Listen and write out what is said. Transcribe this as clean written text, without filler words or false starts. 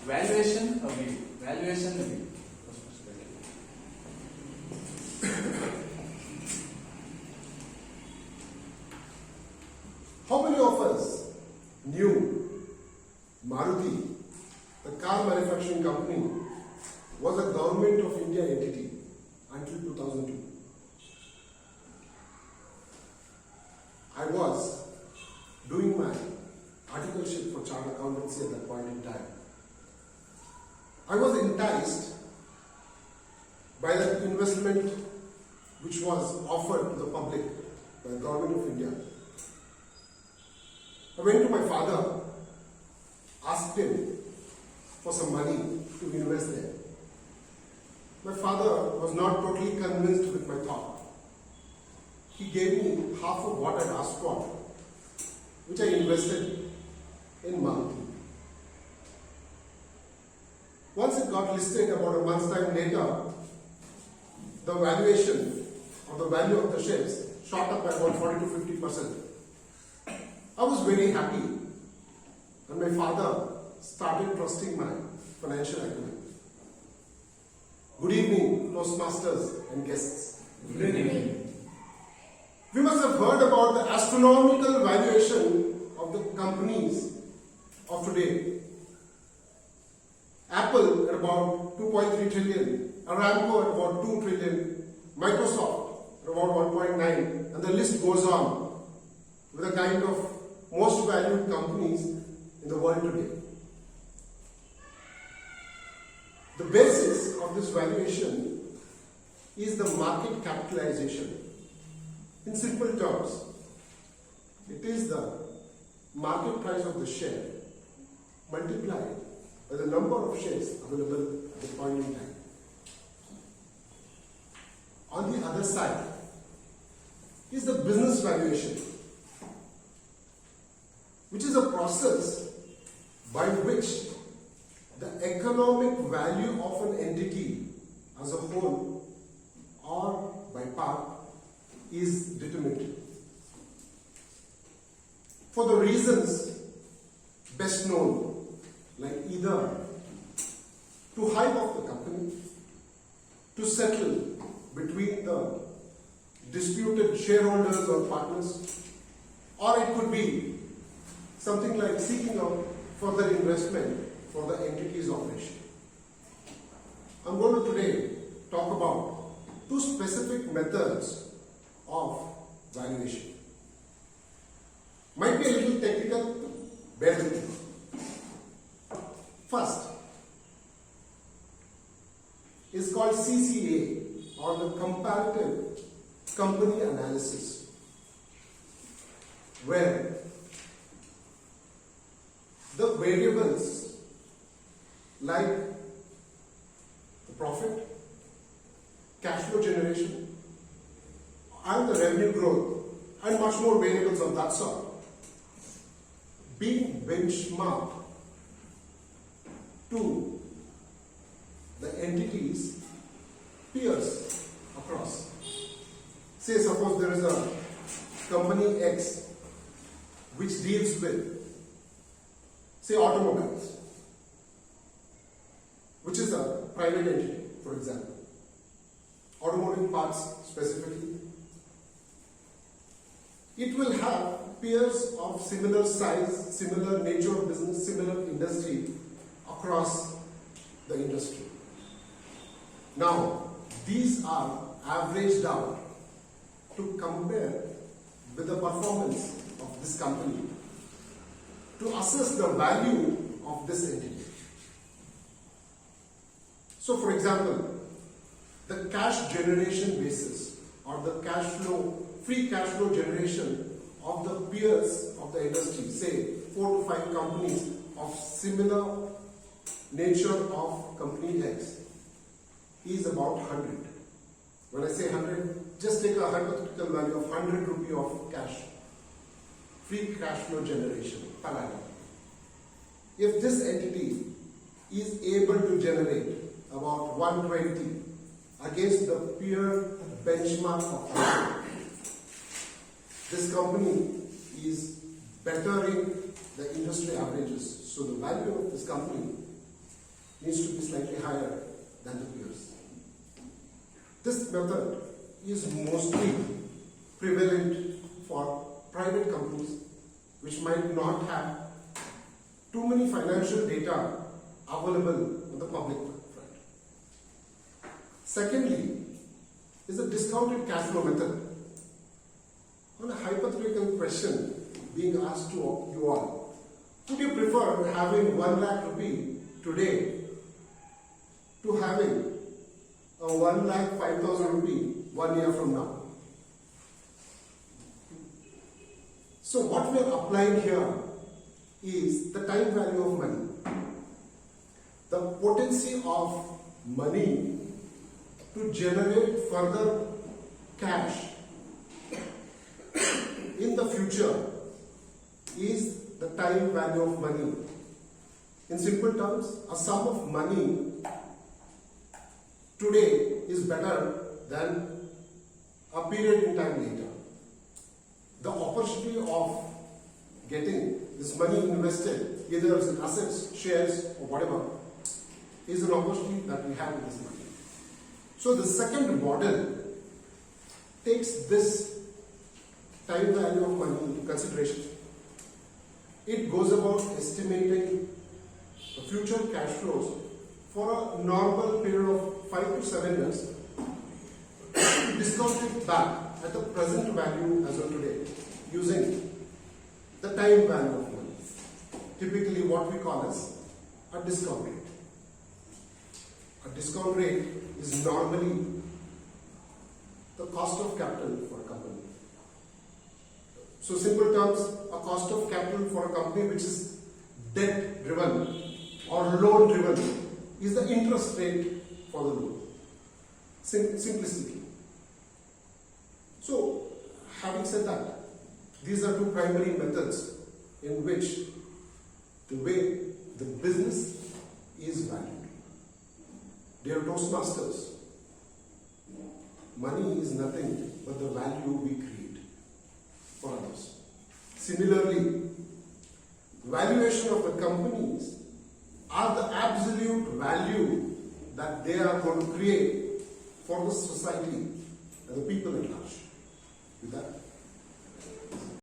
Valuation review. Valuation review. How many of us knew Maruti, the car manufacturing company, was a Government of India entity until 2002? I was doing my articleship for chartered accountancy at that point in time. I was enticed by the investment which was offered to the public by the Government of India. I went to my father, asked him for some money to invest there. My father was not totally convinced with my thought. He gave me half of what I asked for, which I invested in Maruti. Once it got listed, about a month's time later, the valuation of the value of the shares shot up by about 40 to 50%. I was very happy, and my father started trusting my financial acumen. Good evening, Toastmasters and guests. Good evening. We must have heard about the astronomical valuation of the companies of today. Apple at about 2.3 trillion, Aramco at about 2 trillion, Microsoft at about 1.9, and the list goes on with the kind of most valued companies in the world today. The basis of this valuation is the market capitalization. In simple terms, it is the market price of the share multiplied by the number of shares available at the point in time. On the other side is the business valuation, which is a process by which the economic value of an entity as a whole or by part is determined. For the reasons best known, like either to hype up the company, to settle between the disputed shareholders or partners, or it could be something like seeking out further investment for the entity's operation. I'm going to today talk about two specific methods of valuation. Might be a little technical, bear with me. First is called CCA, or the comparative company analysis, where the variables like the profit, cash flow generation, and the revenue growth, and much more variables of that sort, being benchmarked to the entities' peers across. Say, suppose there is a company X which deals with, say, automobiles, which is a private entity, for example, automotive parts specifically. It will have peers of similar size, similar nature of business, similar industry across the industry. Now, these are averaged out to compare with the performance of this company, to assess the value of this entity. So, for example, the cash generation basis or the cash flow, free cash flow generation of the peers of the industry, say 4 to 5 companies of similar nature of company X, is about 100. When I say 100, just take a hypothetical value of 100 rupee of cash, free cash flow generation per annum. If this entity is able to generate about 120 against the peer benchmark of 100, this company is bettering the industry averages. So the value of this company needs to be slightly higher than the peers. This method is mostly prevalent for private companies which might not have too many financial data available on the public front. Secondly, is the discounted cash flow method. On a hypothetical question being asked to you all, would you prefer having 1 lakh rupee today to having a 1,05,000 rupee 1 year from now? So what we are applying here is the time value of money. The potency of money to generate further cash in the future is the time value of money. In simple terms, a sum of money today is better than a period in time later. The opportunity of getting this money invested, either as assets, shares, or whatever, is an opportunity that we have with this money. So the second model takes this time value of money into consideration. It goes about estimating the future cash flows for a normal period of 5 to 7 years, discounted back at the present value as of today, using the time value of money, typically what we call as a discount rate. A discount rate is normally the cost of capital for a company. So simple terms, a cost of capital for a company which is debt driven or loan driven is the interest rate for the loan. Simplicity. So having said that, these are two primary methods in which the way the business is valued. Dear Toastmasters, money is nothing but the value we create for others. Similarly, valuation of the companies are the absolute value that they are going to create for the society and the people at large. With that,